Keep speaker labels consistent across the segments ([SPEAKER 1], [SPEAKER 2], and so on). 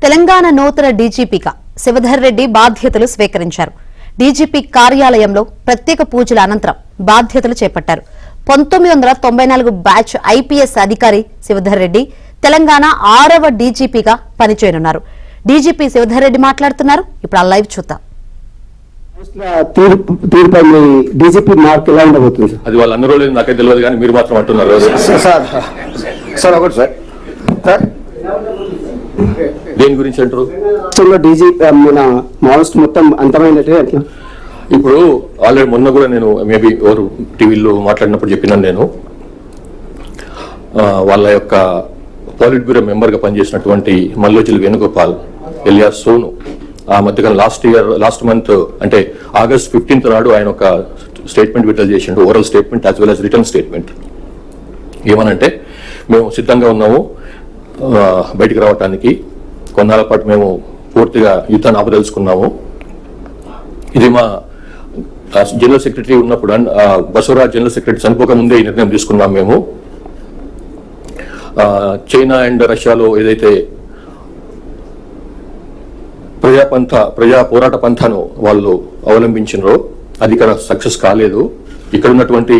[SPEAKER 1] తెలంగాణ నూతన డీజీపీగా శివధర్ రెడ్డి బాధ్యతలు స్వీకరించారు. డీజీపీ కార్యాలయంలో ప్రత్యేక పూజల అనంతరం బాధ్యతలు చేపట్టారు. 1994 బ్యాచ్ ఐపీఎస్ అధికారి శివధర్ రెడ్డి తెలంగాణ 6వ డీజీపీగా పనిచేయనున్నారు. డీజీపీ శివధర్ రెడ్డి మాట్లాడుతున్నారు. ఇప్పుడు ఆ లైవ్ చూద్దాం.
[SPEAKER 2] డీజీపీ మార్క్ ఎలా ఉండబోతుంది?
[SPEAKER 3] అది వాళ్ళు అన్ని రోజులు నాకే తెలియదు, కానీ మీరు మాత్రం అంటున్నారు.
[SPEAKER 2] సార్ ఒకటి సార్
[SPEAKER 3] దేని గురించి అంటారు?
[SPEAKER 2] డీజీపీ మన మావోయిస్ట్ మొత్తం అంతమైనట్టే అట్లా.
[SPEAKER 3] ఇప్పుడు ఆల్రెడీ మొన్న కూడా నేను మేబీ ఎవరు టీవీలో మాట్లాడినప్పుడు చెప్పినాను. నేను వాళ్ళ యొక్క పాలిట్ బ్యూరో మెంబర్గా పనిచేసినటువంటి మల్లోజిల్ వేణుగోపాల్ ఎలియాస్ సోను ఆ మధ్యకాలం లాస్ట్ మంత్ అంటే August 15th నాడు ఆయన ఒక స్టేట్మెంట్ విడుదల చేసిండు. Oral statement as well has written statement. ఏమనంటే, మేము సిద్ధంగా ఉన్నాము బయటికి రావటానికి. కొన్నాళ్ళ పాటు మేము పూర్తిగా యుద్ధాన్ని ఆపదలుచుకున్నాము. ఇది మా జనరల్ సెక్రటరీ ఉన్నప్పుడు బసవరాజ్ జనరల్ సెక్రటరీ చనిపోక ముందే ఈ నిర్ణయం తీసుకున్నాం. మేము చైనా అండ్ రష్యాలో ఏదైతే ప్రజా పోరాట పంథాను వాళ్ళు అవలంబించినరో అది ఇక్కడ సక్సెస్ కాలేదు. ఇక్కడ ఉన్నటువంటి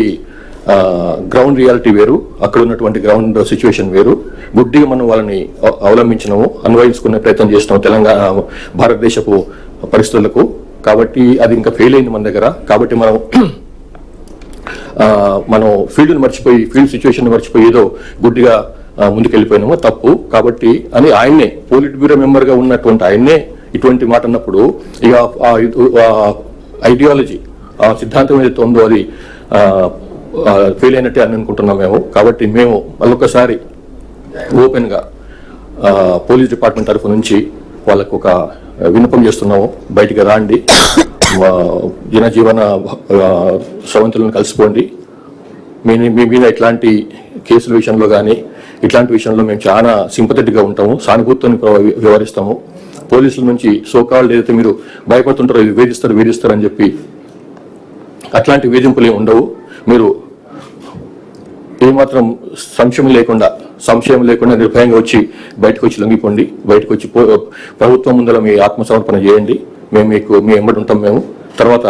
[SPEAKER 3] గ్రౌండ్ రియాలిటీ వేరు, అక్కడ ఉన్నటువంటి గ్రౌండ్ సిచ్యువేషన్ వేరు. గుడ్డిగా మనం వాళ్ళని అవలంబించినాము, అన్వయించుకునే ప్రయత్నం చేసినాము తెలంగాణ భారతదేశపు పరిస్థితులకు. కాబట్టి అది ఇంకా ఫెయిల్ అయింది మన దగ్గర. కాబట్టి మనం ఫీల్డ్ని మర్చిపోయి, ఫీల్డ్ సిచ్యువేషన్ మర్చిపోయి ఏదో గుడ్డిగా ముందుకెళ్ళిపోయినాము. తప్పు. కాబట్టి అని ఆయన్నే పోలిట్ బ్యూరో మెంబర్గా ఉన్నటువంటి ఆయన్నే ఇటువంటి మాట అన్నప్పుడు ఇక ఐడియాలజీ, ఆ సిద్ధాంతం ఏదైతే ఉందో అది ఫెయిల్ అయినట్టే అని అనుకుంటున్నాం మేము. కాబట్టి మేము మళ్ళొకసారి ఓపెన్గా పోలీస్ డిపార్ట్మెంట్ తరఫు నుంచి వాళ్ళకు ఒక విన్నపం చేస్తున్నాము. బయటికి రాండి, జనజీవన స్రవంతులను కలిసిపోండి. మీ మీద ఇట్లాంటి కేసుల విషయంలో కానీ ఇట్లాంటి విషయంలో మేము చాలా సింపథెటిక్గా ఉంటాము, సానుభూతితో వ్యవహరిస్తాము. పోలీసుల నుంచి సోకాల్డ్ ఏదైతే మీరు భయపడుతుంటారో ఇది వేధిస్తారు అని చెప్పి అట్లాంటి వేధింపులు ఏమి ఉండవు. మీరు ఏమాత్రం సంశయం లేకుండా నిర్భయంగా వచ్చి బయటకు వచ్చి లొంగిపోండి. బయటకు వచ్చి ప్రభుత్వం ముందర మీ ఆత్మసమర్పణ చేయండి. మేము మీ ఎంబడి ఉంటాం. మేము తర్వాత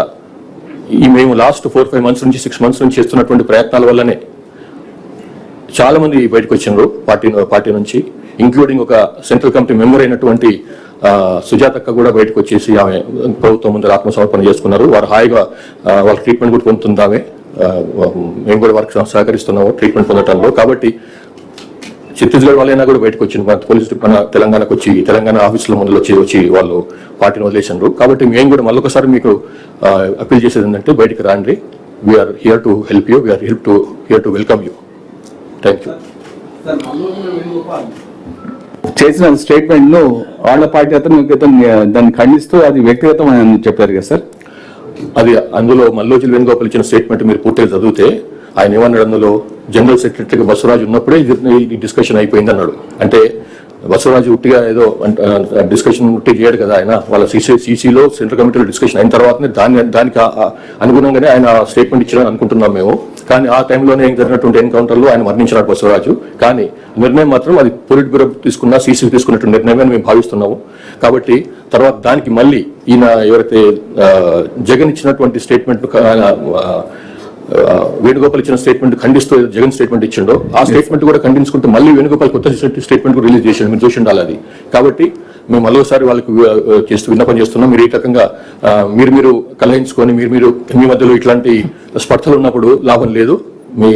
[SPEAKER 3] మేము లాస్ట్ 4-5 months నుంచి 6 months నుంచి చేస్తున్నటువంటి ప్రయత్నాల వల్లనే చాలా మంది బయటకు వచ్చినారు పార్టీ నుంచి, ఇంక్లూడింగ్ ఒక సెంట్రల్ కమిటీ మెంబర్ అయినటువంటి సుజాతక్క కూడా బయటకు వచ్చేసి ఆమె ప్రభుత్వం ముందర ఆత్మసమర్పణ చేసుకున్నారు. వారు హాయిగా వాళ్ళ ట్రీట్మెంట్ కూడా పొందుతుంది ఆమె. మేము కూడా వారికి సహకరిస్తున్నాము ట్రీట్మెంట్ పొందటంలో. కాబట్టి ఛత్తీస్గఢ్ వాళ్ళైనా కూడా బయటకు వచ్చింది, మన పోలీసు మన తెలంగాణకు వచ్చి తెలంగాణ ఆఫీసుల ముందు వచ్చి వాళ్ళు పార్టీని వదిలేసినారు. కాబట్టి మేము కూడా మళ్ళొకసారి మీకు అప్పీల్ చేసేది ఏంటంటే, బయటికి రాండి. We are here to help you, we are here to welcome you. Thank you.
[SPEAKER 4] చేసిన స్టేట్మెంట్ ను వాళ్ళ పార్టీ అతను దాన్ని ఖండిస్తూ అది వ్యక్తిగతం అని చెప్పారు కదా సార్.
[SPEAKER 3] అది అందులో మల్లోజిల్ వేణుగోపాల్ ఇచ్చిన స్టేట్మెంట్ మీరు పూర్తిగా చదివితే ఆయన ఏమన్నాడు, అందులో జనరల్ సెక్రటరీగా బసవరాజు ఉన్నప్పుడే ఈ డిస్కషన్ అయిపోయింది అన్నాడు. అంటే బసవరాజు ఉట్టిగా ఏదో డిస్కషన్ ఉట్టి చేయడు కదా ఆయన. వాళ్ళ సీసీలో సెంట్రల్ కమిటీలో డిస్కషన్ అయిన తర్వాతనే దానికి అనుగుణంగానే ఆయన స్టేట్మెంట్ ఇచ్చారని అనుకుంటున్నాం మేము. కానీ ఆ టైంలోనే జరిగినటువంటి ఎన్కౌంటర్లో ఆయన మరణించినాడు బసవరాజు. కానీ నిర్ణయం మాత్రం అది పొలిట్ బ్యూరో తీసుకున్న సీసీ తీసుకున్నటువంటి నిర్ణయం అని మేము భావిస్తున్నాము. కాబట్టి తర్వాత దానికి మళ్ళీ ఈయన ఎవరైతే జగన్ ఇచ్చినటువంటి స్టేట్మెంట్ వేణుగోపాల్ ఇచ్చిన స్టేట్మెంట్ ఖండిస్తూ జగన్ స్టేట్మెంట్ ఇచ్చిండో ఆ స్టేట్మెంట్ కూడా ఖండించుకుంటూ మళ్ళీ వేణుగోపాల్ కొత్త స్టేట్మెంట్ కూడా రిలీజ్ చేసిండు. మీరు చూసి ఉండాలి అది. కాబట్టి మేము మరోసారి వాళ్ళకి విన్నపం చేస్తున్నాం. మీరు ఈ రకంగా మీరు కలహించుకొని మీరు మీ మధ్యలో ఇట్లాంటి స్పర్ధలు ఉన్నప్పుడు లాభం లేదు. మీ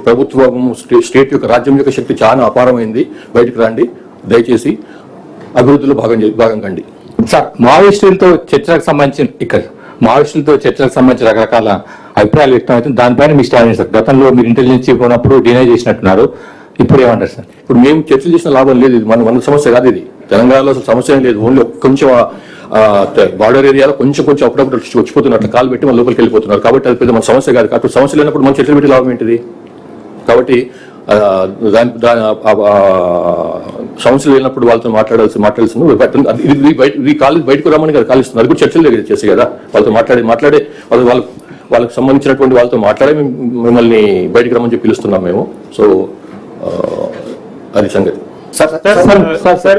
[SPEAKER 3] ప్రభుత్వం స్టేట్ యొక్క రాజ్యం యొక్క శక్తి చాలా అపారమైంది. బయటకు రండి, దయచేసి అభివృద్ధిలో భాగం కండి.
[SPEAKER 4] సార్, మావోయిస్టులతో చర్చలకు సంబంధించిన రకరకాల అభిప్రాయాలు వ్యక్తం అవుతుంది. దానిపైన మీ స్టాండ్ సార్. గతంలో మీరు ఇంటెలిజెన్స్ చీఫ్ ఉన్నప్పుడు డినై చేసినట్టున్నారు, ఇప్పుడు ఏమంటారు సార్?
[SPEAKER 3] ఇప్పుడు మేము చర్చలు చేసిన లాభం లేదు. ఇది మన సమస్య కాదు. ఇది తెలంగాణలో అసలు సమస్య ఏం లేదు. ఓన్లీ కొంచెం బార్డర్ ఏరియాలో కొంచెం అప్పుడప్పుడు వచ్చిపోతున్నట్లు కాలు పెట్టి మన లోపలికి వెళ్ళిపోతున్నారు. కాబట్టి అది పెద్ద మన సమస్య కాదు. కాబట్టి సమస్య లేనప్పుడు మనం చర్చలు పెట్టి లాభం ఏంటిది? కాబట్టి సమస్యలు లేనప్పుడు వాళ్ళతో మాట్లాడాల్సింది కాలేజ్ బయటకు రమ్మని కదా కాలుస్తుంది. అది కూడా చర్చలు చేసి కదా వాళ్ళతో మాట్లాడే వాళ్ళకి సంబంధించినటువంటి వాళ్ళతో మాట్లాడే మిమ్మల్ని బయటకు రమ్మని చెప్పి పిలుస్తున్నాం మేము. సో అది సంగతి.
[SPEAKER 5] Sir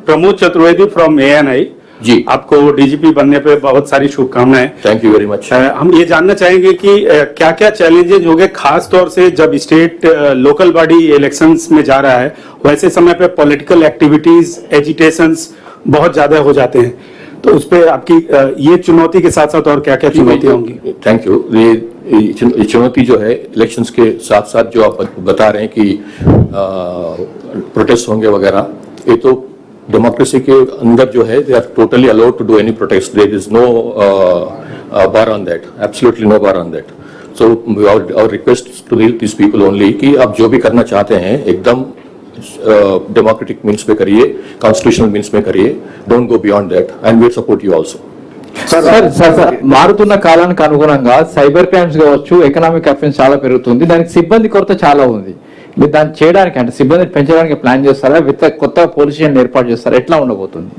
[SPEAKER 5] Pramod Chaturvedi from ANI
[SPEAKER 3] जी।
[SPEAKER 5] आपको डीजीपी बनने पे बहुत सारी शुभकामनाएं।
[SPEAKER 3] Thank you very much.
[SPEAKER 5] हम ये जानना चाहेंगे कि क्या क्या चैलेंजेस होंगे, खास तौर से जब स्टेट लोकल बॉडी इलेक्शंस में जा रहा है, वैसे समय पे पॉलिटिकल एक्टिविटीज एजिटेशंस बहुत ज्यादा हो जाते हैं, तो उस पे आपकी ये चुनौती के साथ साथ और क्या क्या चुनौतियां होंगी?
[SPEAKER 3] Thank you. ये चुनौती जो है इलेक्शंस के साथ साथ जो आप बता रहे हैं कि प्रोटेस्ट होंगे वगैरह, ये तो डेमोक्रेसी के अंदर जो है they are totally allowed to do any protest, there is no bar on that, absolutely no bar on that. So our request to this people only कि आप जो भी करना चाहते हैं एकदम डेमोक्रेटिक मीन्स पे करिए, कॉन्स्टिट्यूशनल मीन्स में करिए, don't go beyond that and we support you also.
[SPEAKER 6] Sir మారుతున్న కాలానికి అనుగుణంగా సైబర్ క్రైమ్స్ కావచ్చు, ఎకనామిక్ అఫెన్స్ చాలా పెరుగుతుంది, దానికి సిబ్బంది కొరత చాలా ఉంది. మీరు దాన్ని చేయడానికి అంటే సిబ్బందిని పెంచడానికి ప్లాన్ చేస్తారా, కొత్త పోలీస్ స్టేషన్ ఏర్పాటు చేస్తారా, ఎట్లా ఉండబోతుంది?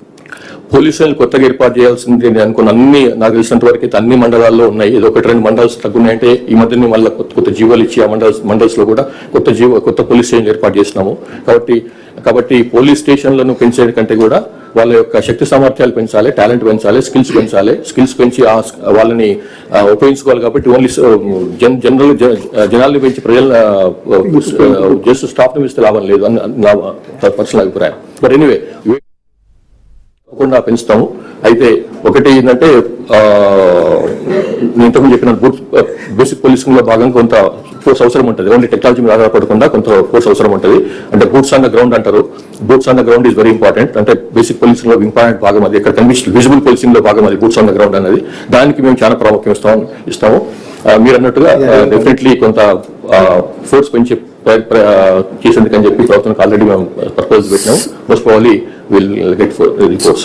[SPEAKER 3] పోలీసులు కొత్తగా ఏర్పాటు చేయాల్సింది నేను అనుకున్న అన్ని, నాకు తెలిసినంత వరకు అయితే అన్ని మండలాల్లో ఉన్నాయి. ఏదో ఒకటి రెండు మండల్స్ తగ్గున్నాయంటే ఈ మధ్యనే మళ్ళీ కొత్త జీవోలు ఇచ్చి ఆ మండల్స్ లో కూడా కొత్త పోలీస్ స్టేషన్ ఏర్పాటు చేసినాము. కాబట్టి పోలీస్ స్టేషన్లను పెంచే కంటే కూడా వాళ్ళ యొక్క శక్తి సామర్థ్యాలు పెంచాలి, టాలెంట్ పెంచాలి, స్కిల్స్ పెంచి వాళ్ళని ఉపయోగించుకోవాలి. కాబట్టి ఓన్లీ జనాల్ని పెంచి ప్రజల జస్ట్ స్టాఫ్ ని పెంచితే లాభం లేదు అని నా పర్సనల్ అభిప్రాయం. బట్ ఎనీవే తప్పకుండా పెంచుతాము. అయితే ఒకటి ఏంటంటే నేను ఇంతకుముందు చెప్పిన బేసిక్ పోలీసింగ్ లో భాగంగా కొంత ఫోర్స్ అవసరం ఉంటుంది. ఓన్లీ టెక్నాలజీ మీద ఆధారపడకుండా కొంత ఫోర్స్ అవసరం ఉంటుంది. అంటే బూట్స్ ఆన్ ద గ్రౌండ్ అంటారు. Boots on the ground is very important. అంటే బేసిక్ పోలీసింగ్ లో ఇంపార్టెంట్ భాగం అది, ఇక్కడ విజిబుల్ పోలీసింగ్ లో భాగం అది బూట్స్ ఆన్ ద గ్రౌండ్ అనేది. దానికి మేము చాలా ప్రాముఖ్యం ఇస్తాము. మీరు అన్నట్టుగా డెఫినెట్లీ కొంత ఫోర్స్ పెంచి చేసేందుకని చెప్పి ప్రభుత్వానికి ఆల్రెడీ మేము ప్రపోజల్ పెట్టినాము. Most probably will get reports.